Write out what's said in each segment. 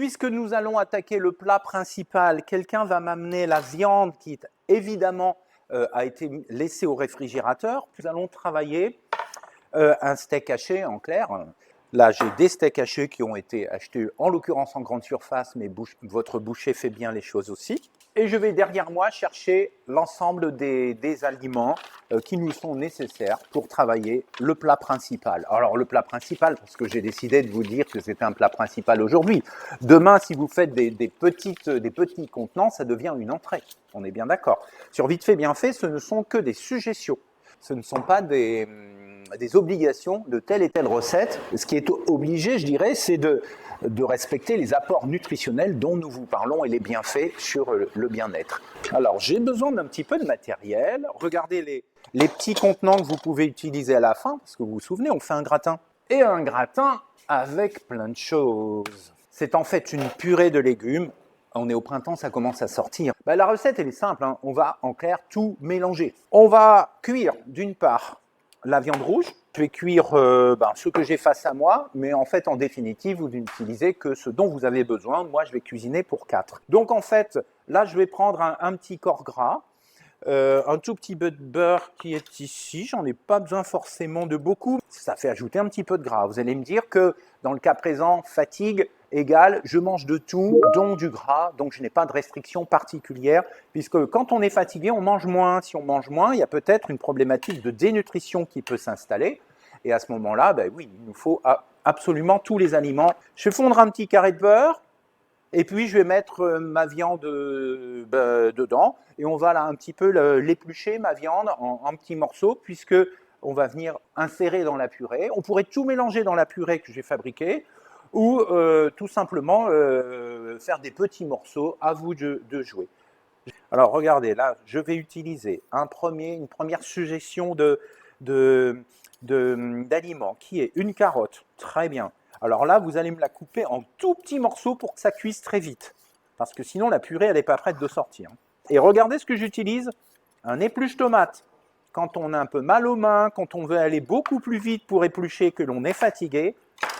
Puisque nous allons attaquer le plat principal, quelqu'un va m'amener la viande qui évidemment a été laissée au réfrigérateur. Nous allons travailler un steak haché en clair. Là, j'ai des steaks hachés qui ont été achetés en l'occurrence en grande surface, mais votre boucher fait bien les choses aussi. Et je vais derrière moi chercher l'ensemble des aliments qui nous sont nécessaires pour travailler le plat principal. Alors le plat principal, parce que j'ai décidé de vous dire que c'était un plat principal aujourd'hui. Demain, si vous faites des petits contenants, ça devient une entrée. On est bien d'accord. Sur Vite fait, bien fait, ce ne sont que des suggestions. Ce ne sont pas des obligations de telle et telle recette. Ce qui est obligé, je dirais, c'est de respecter les apports nutritionnels dont nous vous parlons et les bienfaits sur le bien-être. Alors, j'ai besoin d'un petit peu de matériel. Regardez les petits contenants que vous pouvez utiliser à la fin, parce que vous vous souvenez, on fait un gratin. Et un gratin avec plein de choses. C'est en fait une purée de légumes. On est au printemps, ça commence à sortir. La recette, elle est simple, hein. On va en clair tout mélanger. On va cuire d'une part la viande rouge. Je vais cuire ce que j'ai face à moi, mais en fait, en définitive, vous n'utilisez que ce dont vous avez besoin. Moi, je vais cuisiner pour 4. Donc, en fait, là, je vais prendre un petit corps gras, un tout petit peu de beurre qui est ici. J'en ai pas besoin forcément de beaucoup. Ça fait ajouter un petit peu de gras. Vous allez me dire que, dans le cas présent, fatigue égale je mange de tout, dont du gras, donc je n'ai pas de restriction particulière, puisque quand on est fatigué, on mange moins. Si on mange moins, il y a peut-être une problématique de dénutrition qui peut s'installer. Et à ce moment-là, oui, il nous faut absolument tous les aliments. Je fais fondre un petit carré de beurre, et puis je vais mettre ma viande dedans, et on va là un petit peu l'éplucher, ma viande, en petits morceaux, puisque on va venir insérer dans la purée. On pourrait tout mélanger dans la purée que j'ai fabriquée, ou tout simplement faire des petits morceaux, à vous de jouer. Alors regardez, là, je vais utiliser une première suggestion d'aliments qui est une carotte. Très bien. Alors là, vous allez me la couper en tout petits morceaux pour que ça cuise très vite. Parce que sinon, la purée, elle n'est pas prête de sortir. Et regardez ce que j'utilise. Un épluche tomate. Quand on a un peu mal aux mains, quand on veut aller beaucoup plus vite pour éplucher, que l'on est fatigué,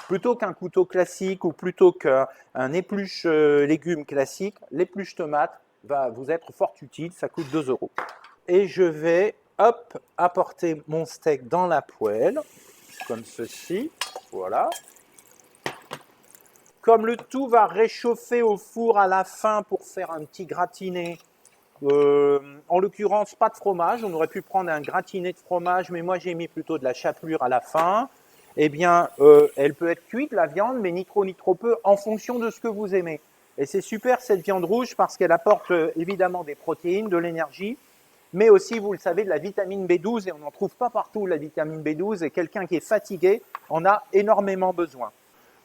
plutôt qu'un couteau classique ou plutôt qu'un épluche légumes classique, l'épluche tomate va vous être fort utile, ça coûte 2 €. Et je vais, apporter mon steak dans la poêle, comme ceci, voilà. Comme le tout va réchauffer au four à la fin pour faire un petit gratiné, en l'occurrence pas de fromage, on aurait pu prendre un gratiné de fromage, mais moi j'ai mis plutôt de la chapelure à la fin. Eh bien, elle peut être cuite, la viande, mais ni trop ni trop peu, en fonction de ce que vous aimez. Et c'est super cette viande rouge parce qu'elle apporte évidemment des protéines, de l'énergie, mais aussi, vous le savez, de la vitamine B12, et on n'en trouve pas partout, la vitamine B12, et quelqu'un qui est fatigué en a énormément besoin.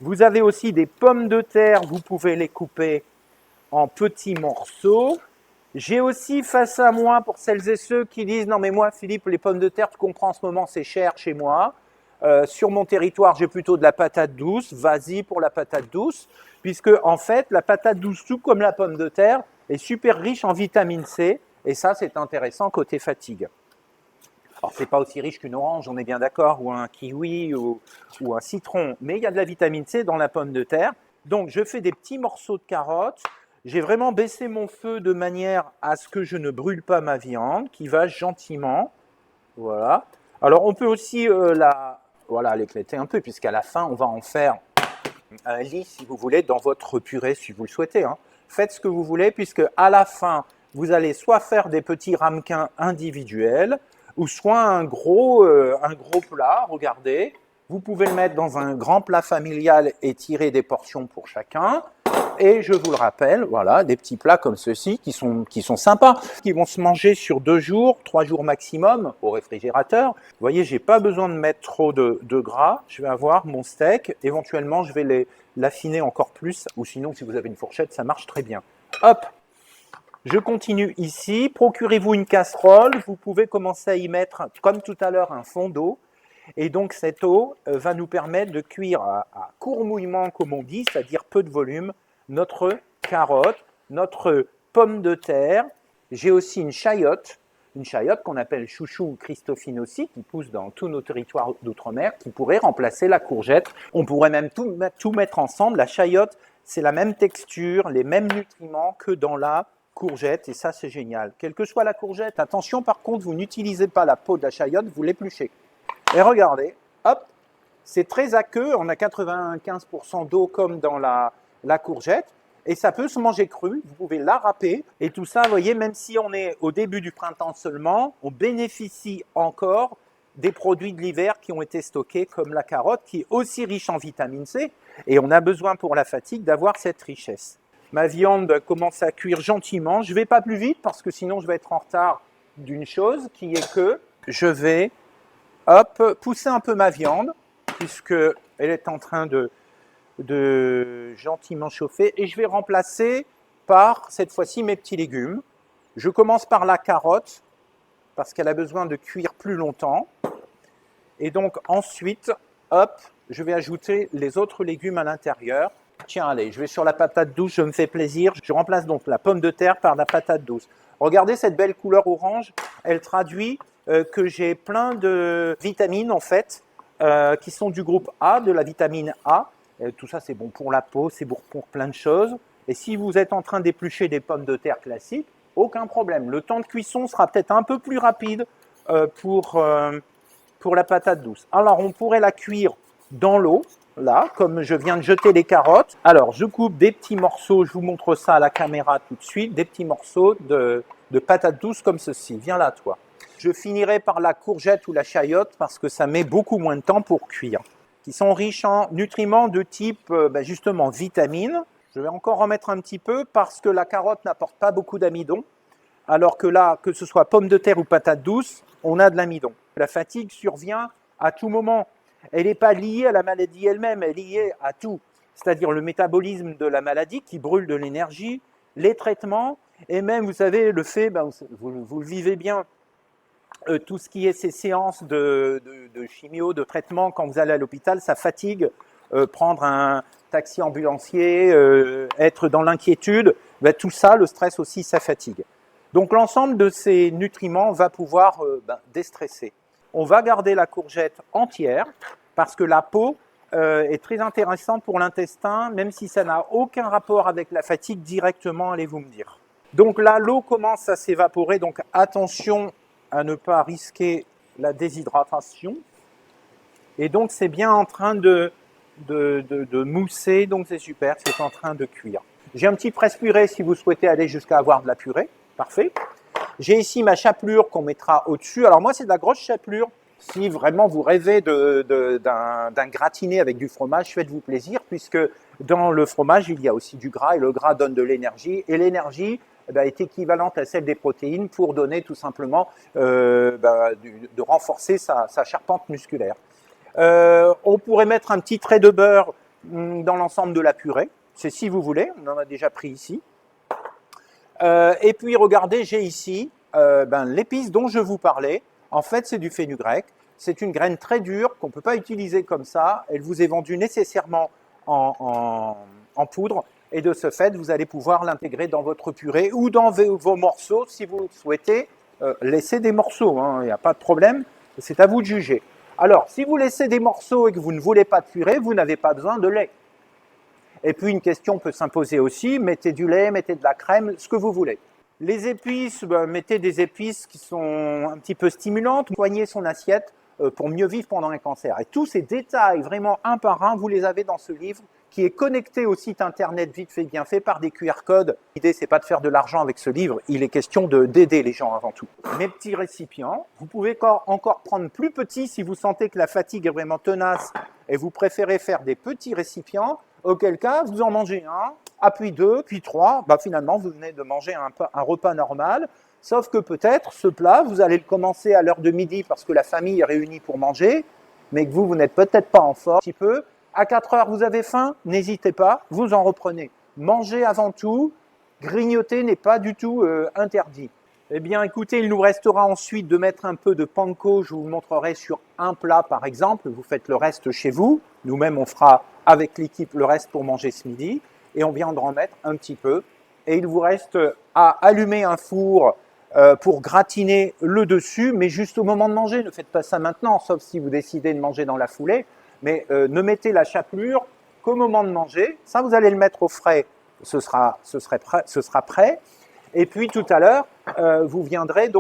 Vous avez aussi des pommes de terre, vous pouvez les couper en petits morceaux. J'ai aussi face à moi, pour celles et ceux qui disent « Non mais moi Philippe, les pommes de terre, tu comprends, en ce moment c'est cher chez moi. Sur mon territoire, j'ai plutôt de la patate douce. » Vas-y pour la patate douce, puisque en fait, la patate douce, tout comme la pomme de terre, est super riche en vitamine C, et ça c'est intéressant côté fatigue. Alors, ce n'est pas aussi riche qu'une orange, on est bien d'accord, ou un kiwi, ou un citron, mais il y a de la vitamine C dans la pomme de terre. Donc, je fais des petits morceaux de carottes. J'ai vraiment baissé mon feu de manière à ce que je ne brûle pas ma viande, qui va gentiment. Voilà. Alors, on peut aussi l'éclater un peu, puisqu'à la fin, on va en faire un lit, si vous voulez, dans votre purée, si vous le souhaitez. Faites ce que vous voulez, puisque à la fin, vous allez soit faire des petits ramequins individuels, ou soit un gros plat, regardez. Vous pouvez le mettre dans un grand plat familial et tirer des portions pour chacun. Et je vous le rappelle, voilà, des petits plats comme ceux-ci qui sont sympas, qui vont se manger sur 2 jours, 3 jours maximum au réfrigérateur. Vous voyez, je n'ai pas besoin de mettre trop de gras. Je vais avoir mon steak. Éventuellement, je vais l'affiner encore plus. Ou sinon, si vous avez une fourchette, ça marche très bien. Hop! Je continue ici. Procurez-vous une casserole. Vous pouvez commencer à y mettre, comme tout à l'heure, un fond d'eau. Et donc, cette eau va nous permettre de cuire à court mouillement, comme on dit, c'est-à-dire peu de volume, notre carotte, notre pomme de terre. J'ai aussi une chayotte qu'on appelle chouchou ou Christophine aussi, qui pousse dans tous nos territoires d'outre-mer, qui pourrait remplacer la courgette. On pourrait même tout mettre ensemble. La chayotte, c'est la même texture, les mêmes nutriments que dans la courgette, et ça c'est génial. Quelle que soit la courgette, attention par contre, vous n'utilisez pas la peau de la chayote, vous l'épluchez. Et regardez, hop, c'est très aqueux, on a 95% d'eau comme dans la courgette, et ça peut se manger cru, vous pouvez la râper, et tout ça, vous voyez, même si on est au début du printemps seulement, on bénéficie encore des produits de l'hiver qui ont été stockés, comme la carotte, qui est aussi riche en vitamine C, et on a besoin pour la fatigue d'avoir cette richesse. Ma viande commence à cuire gentiment, je ne vais pas plus vite, parce que sinon je vais être en retard d'une chose, qui est que je vais, hop, pousser un peu ma viande, puisqu'elle est en train de gentiment chauffer, et je vais remplacer par, cette fois-ci, mes petits légumes. Je commence par la carotte, parce qu'elle a besoin de cuire plus longtemps. Et donc ensuite, hop, je vais ajouter les autres légumes à l'intérieur. Tiens, allez, je vais sur la patate douce, je me fais plaisir. Je remplace donc la pomme de terre par la patate douce. Regardez cette belle couleur orange, elle traduit que j'ai plein de vitamines en fait, qui sont du groupe A, de la vitamine A. Tout ça c'est bon pour la peau, c'est bon pour plein de choses. Et si vous êtes en train d'éplucher des pommes de terre classiques, aucun problème. Le temps de cuisson sera peut-être un peu plus rapide pour la patate douce. Alors on pourrait la cuire dans l'eau, là, comme je viens de jeter les carottes. Alors je coupe des petits morceaux, je vous montre ça à la caméra tout de suite, des petits morceaux de patate douce comme ceci. Viens là toi. Je finirai par la courgette ou la chayote parce que ça met beaucoup moins de temps pour cuire. Qui sont riches en nutriments de type justement vitamines. Je vais encore en mettre un petit peu parce que la carotte n'apporte pas beaucoup d'amidon. Alors que là, que ce soit pomme de terre ou patate douce, on a de l'amidon. La fatigue survient à tout moment. Elle n'est pas liée à la maladie elle-même, elle est liée à tout. C'est-à-dire le métabolisme de la maladie qui brûle de l'énergie, les traitements, et même, vous savez, le fait, vous le vivez bien, tout ce qui est ces séances de chimio, de traitement, quand vous allez à l'hôpital, ça fatigue. Prendre un taxi ambulancier, être dans l'inquiétude, tout ça, le stress aussi, ça fatigue. Donc l'ensemble de ces nutriments va pouvoir déstresser. On va garder la courgette entière parce que la peau est très intéressante pour l'intestin, même si ça n'a aucun rapport avec la fatigue directement, allez-vous me dire. Donc là, l'eau commence à s'évaporer, donc attention à ne pas risquer la déshydratation. Et donc c'est bien en train de mousser, donc c'est super, c'est en train de cuire. J'ai un petit presse-purée si vous souhaitez aller jusqu'à avoir de la purée. Parfait. J'ai ici ma chapelure qu'on mettra au-dessus. Alors moi, c'est de la grosse chapelure. Si vraiment vous rêvez d'un gratiné avec du fromage, faites-vous plaisir, puisque dans le fromage, il y a aussi du gras, et le gras donne de l'énergie. Et l'énergie est équivalente à celle des protéines pour donner tout simplement, de renforcer sa charpente musculaire. On pourrait mettre un petit trait de beurre dans l'ensemble de la purée. C'est si vous voulez, on en a déjà pris ici. Et puis regardez, j'ai ici l'épice dont je vous parlais. En fait, c'est du fenugrec. C'est une graine très dure qu'on ne peut pas utiliser comme ça. Elle vous est vendue nécessairement en poudre. Et de ce fait, vous allez pouvoir l'intégrer dans votre purée ou dans vos morceaux si vous souhaitez laisser des morceaux. Il n'y a pas de problème, c'est à vous de juger. Alors, si vous laissez des morceaux et que vous ne voulez pas de purée, vous n'avez pas besoin de lait. Et puis une question peut s'imposer aussi, mettez du lait, mettez de la crème, ce que vous voulez. Les épices, mettez des épices qui sont un petit peu stimulantes, soignez son assiette pour mieux vivre pendant un cancer. Et tous ces détails, vraiment un par un, vous les avez dans ce livre qui est connecté au site internet vite fait bien fait par des QR codes. L'idée, c'est pas de faire de l'argent avec ce livre, il est question d'aider les gens avant tout. Mes petits récipients, vous pouvez encore prendre plus petit si vous sentez que la fatigue est vraiment tenace et vous préférez faire des petits récipients. Auquel cas, vous en mangez un, puis deux, puis trois. Finalement, vous venez de manger un repas normal. Sauf que peut-être, ce plat, vous allez le commencer à l'heure de midi parce que la famille est réunie pour manger, mais que vous n'êtes peut-être pas en forme un petit peu. À 4 heures, vous avez faim, n'hésitez pas, vous en reprenez. Mangez avant tout, grignoter n'est pas du tout interdit. Eh bien, écoutez, il nous restera ensuite de mettre un peu de panko. Je vous le montrerai sur un plat, par exemple. Vous faites le reste chez vous. Nous-mêmes, on fera avec l'équipe le reste pour manger ce midi. Et on vient de remettre un petit peu. Et il vous reste à allumer un four pour gratiner le dessus, mais juste au moment de manger. Ne faites pas ça maintenant, sauf si vous décidez de manger dans la foulée. Mais ne mettez la chapelure qu'au moment de manger, ça vous allez le mettre au frais, ce sera prêt. Et puis tout à l'heure, vous viendrez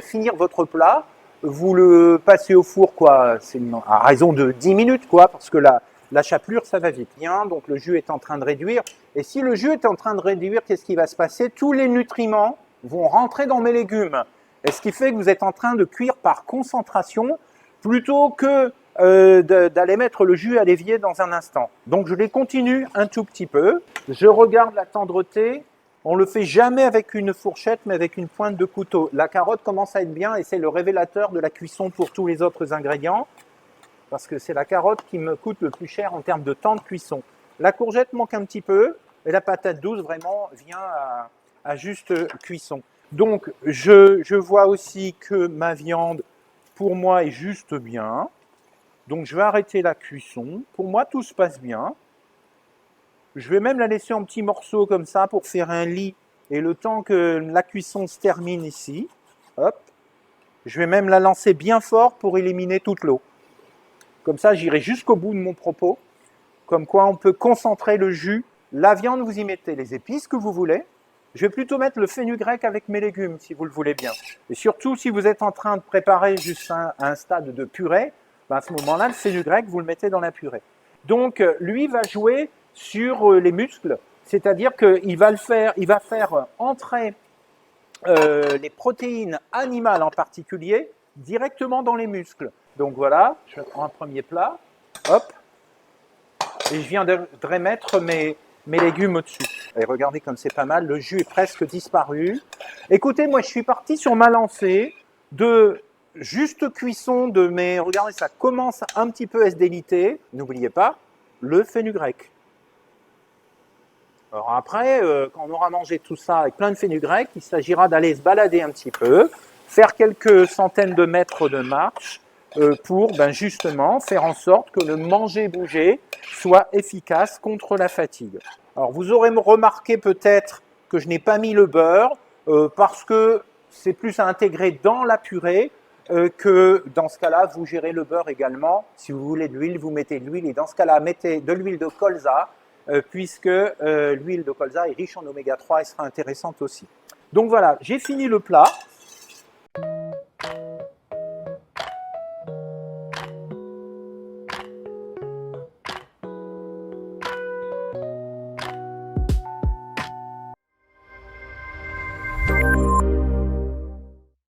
finir votre plat, vous le passez au four quoi, à raison de 10 minutes quoi, parce que la chapelure ça va vite. Bien, donc le jus est en train de réduire. Et si le jus est en train de réduire, qu'est-ce qui va se passer? Tous les nutriments vont rentrer dans mes légumes. Et ce qui fait que vous êtes en train de cuire par concentration plutôt que d'aller mettre le jus à l'évier dans un instant. Donc je les continue un tout petit peu. Je regarde la tendreté. On ne le fait jamais avec une fourchette, mais avec une pointe de couteau. La carotte commence à être bien et c'est le révélateur de la cuisson pour tous les autres ingrédients, parce que c'est la carotte qui me coûte le plus cher en termes de temps de cuisson. La courgette manque un petit peu et la patate douce vraiment vient à juste cuisson. Donc je vois aussi que ma viande, pour moi, est juste bien. Donc je vais arrêter la cuisson. Pour moi, tout se passe bien. Je vais même la laisser en petits morceaux comme ça pour faire un lit. Et le temps que la cuisson se termine ici, hop, je vais même la lancer bien fort pour éliminer toute l'eau. Comme ça, j'irai jusqu'au bout de mon propos. Comme quoi, on peut concentrer le jus. La viande, vous y mettez les épices que vous voulez. Je vais plutôt mettre le fenugrec avec mes légumes, si vous le voulez bien. Et surtout, si vous êtes en train de préparer jusqu'à un stade de purée, ben à ce moment-là, le fenugrec, vous le mettez dans la purée. Donc, lui va jouer sur les muscles, c'est-à-dire qu'il va faire entrer les protéines animales en particulier directement dans les muscles. Donc voilà, je prends un premier plat, hop, et je viendrai mettre mes légumes au-dessus. Et regardez comme c'est pas mal, le jus est presque disparu. Écoutez, moi je suis parti sur ma lancée de juste cuisson de mes... Regardez, ça commence un petit peu à se déliter. N'oubliez pas, le fenugrec. Alors après, quand on aura mangé tout ça avec plein de fenugrec, il s'agira d'aller se balader un petit peu, faire quelques centaines de mètres de marche pour justement faire en sorte que le manger-bouger soit efficace contre la fatigue. Alors vous aurez remarqué peut-être que je n'ai pas mis le beurre parce que c'est plus à intégrer dans la purée que dans ce cas-là, vous gérez le beurre également. Si vous voulez de l'huile, vous mettez de l'huile et dans ce cas-là, mettez de l'huile de colza puisque l'huile de colza est riche en oméga 3 et sera intéressante aussi. Donc voilà, j'ai fini le plat.